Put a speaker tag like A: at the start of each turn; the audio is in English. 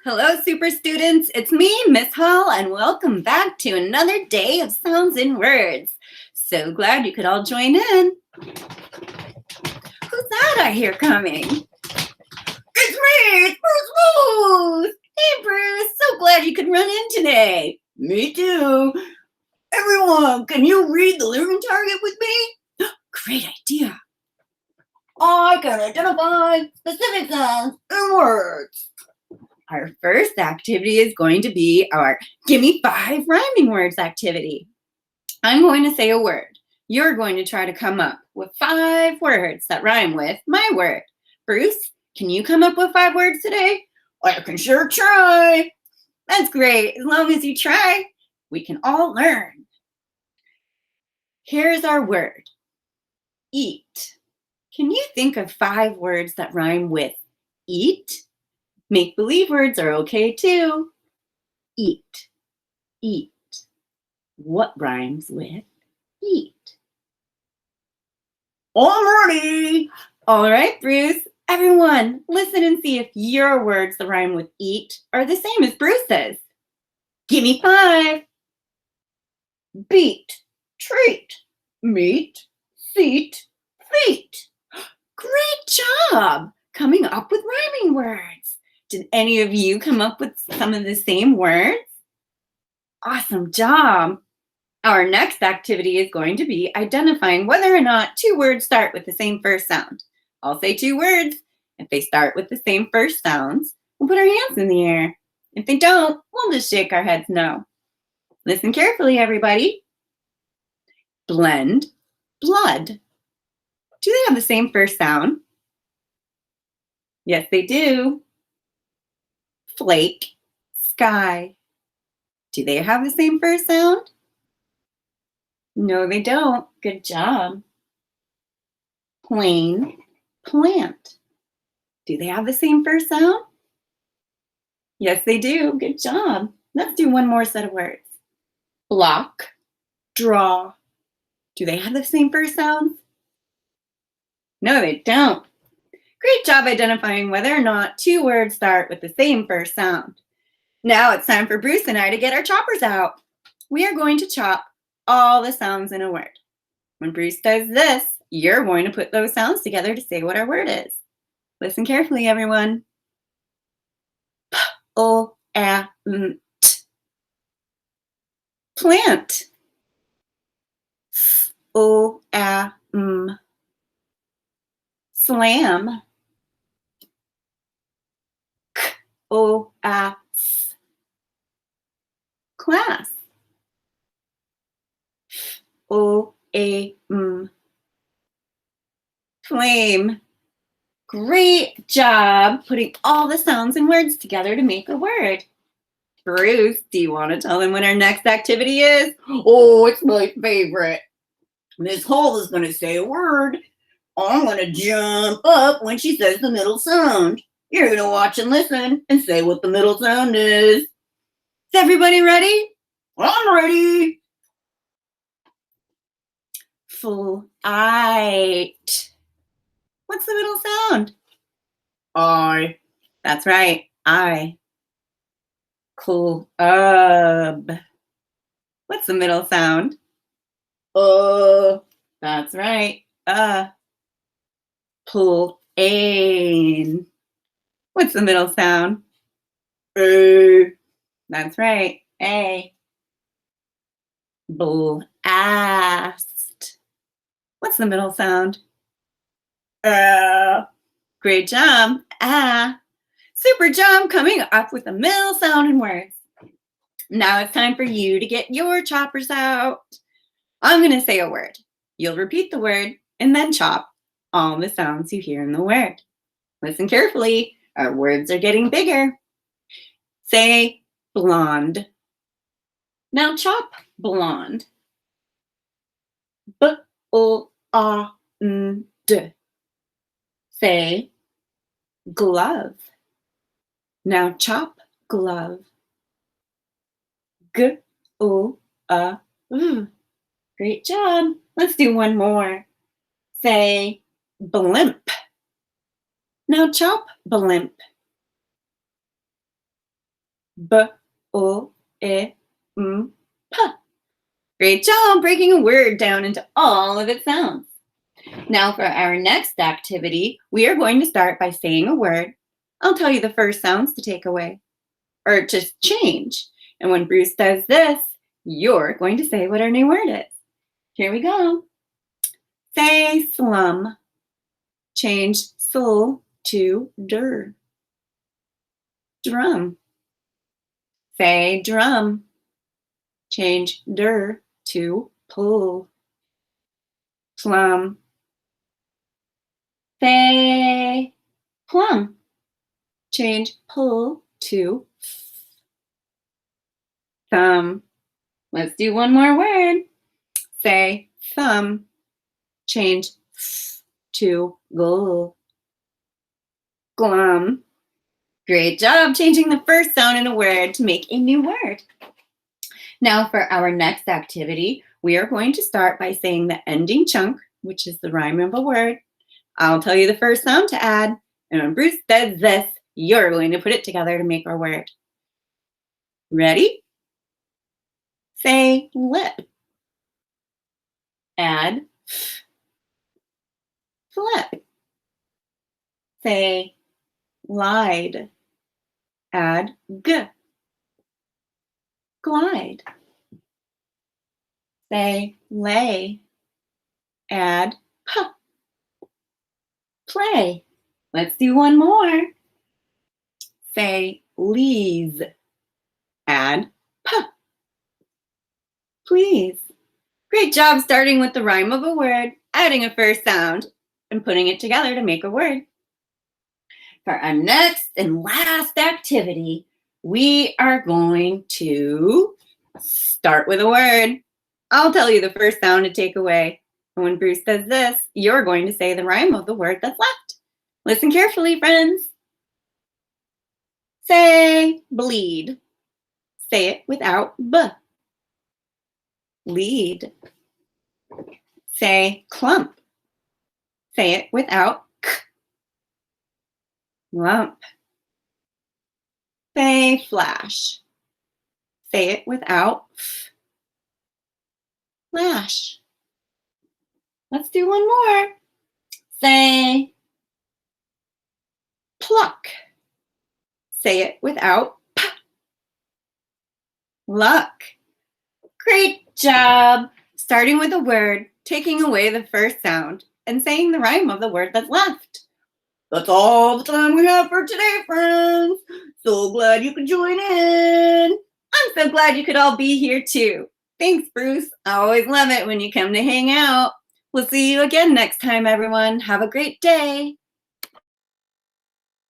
A: Hello, super students. It's me, Miss Hall, and welcome back to another day of Sounds and Words. So glad you could all join in. Who's that I hear coming? It's me, it's Bruce. Hey, Bruce. So glad you could run in today. Me too. Everyone, can you read the learning target with me? Great idea. I can identify specific sounds and words. Our first activity is going to be our Give Me 5 Rhyming Words activity. I'm going to say a word. You're going to try to come up with 5 words that rhyme with my word. Bruce, can you come up with 5 words today? I can sure try. That's great. As long as you try, we can all learn. Here's our word. Eat. Can you think of 5 words that rhyme with eat? Make-believe words are okay too. Eat, eat. What rhymes with eat? I'm ready. All right, Bruce. Everyone, listen and see if your words that rhyme with eat are the same as Bruce's. Give me 5. Beat, treat, meet, seat, feet. Great job coming up with rhyming words. Did any of you come up with some of the same words? Awesome job. Our next activity is going to be identifying whether or not 2 words start with the same first sound. I'll say 2 words. If they start with the same first sounds, we'll put our hands in the air. If they don't, we'll just shake our heads no. Listen carefully, everybody. Blend, blood. Do they have the same first sound? Yes, they do. Flake, sky. Do they have the same first sound? No, they don't. Good job. Plain, plant. Do they have the same first sound? Yes, they do. Good job. Let's do one more set of words. Block, draw. Do they have the same first sound? No, they don't. Great job identifying whether or not 2 words start with the same first sound. Now it's time for Bruce and I to get our choppers out. We are going to chop all the sounds in a word. When Bruce does this, you're going to put those sounds together to say what our word is. Listen carefully, everyone. P-O-A-N-T. Plant. S-O-A-M. Slam. K-O-A-S. Class. O-A-M. Flame. Great job putting all the sounds and words together to make a word. Bruce, do you want to tell them what our next activity is? Oh, it's my favorite. Miss Hall is going to say a word. I'm going to jump up when she says the middle sound. You're going to watch and listen and say what the middle sound is. Is everybody ready? I'm ready. Flight. What's the middle sound? I. That's right, I. Club. What's the middle sound? That's right, Plane. What's the middle sound? A. That's right, A. Blast. What's the middle sound? Great job. Super job coming up with the middle sound in words. Now it's time for you to get your choppers out. I'm going to say a word. You'll repeat the word and then chop all the sounds you hear in the word. Listen carefully. Our words are getting bigger. Say blonde. Now chop blonde. B-O-A-N-D. Say glove. Now chop glove. G-O-A-V. Great job. Let's do one more. Say blimp. Now chop blimp. B, O, E, M, P. Great job breaking a word down into all of its sounds. Now for our next activity, we are going to start by saying a word. I'll tell you the first sounds to take away or to change. And when Bruce does this, you're going to say what our new word is. Here we go. Say slum. Change sul to dur. Drum. Say drum. Change dur to pull. Plum. Say plum. Change pull to thumb. Let's do one more word. Say thumb. Change to gull. Glum. Great job changing the first sound in a word to make a new word. Now for our next activity, we are going to start by saying the ending chunk, which is the rhyme of a word. I'll tell you the first sound to add, and when Bruce does this, you're going to put it together to make our word. Ready? Say lip. Add flip. Say lied. Add g. Glide. Say lay. Add p. Play. Let's do one more. Say lease. Add p. Please. Great job starting with the rhyme of a word, adding a first sound, and putting it together to make a word. For our next and last activity, we are going to start with a word. I'll tell you the first sound to take away. And when Bruce does this, you're going to say the rhyme of the word that's left. Listen carefully, friends. Say bleed. Say it without b. Lead. Say clump. Say it without k. Lump. Say flash. Say it without f. Flash. Let's do one more. Say pluck. Say it without p. Luck. Great job. Starting with a word, taking away the first sound, and saying the rhyme of the word that's left. That's all the time we have for today, friends. So glad you could join in. I'm so glad you could all be here too. Thanks, Bruce. I always love it when you come to hang out. We'll see you again next time, everyone. Have a great day.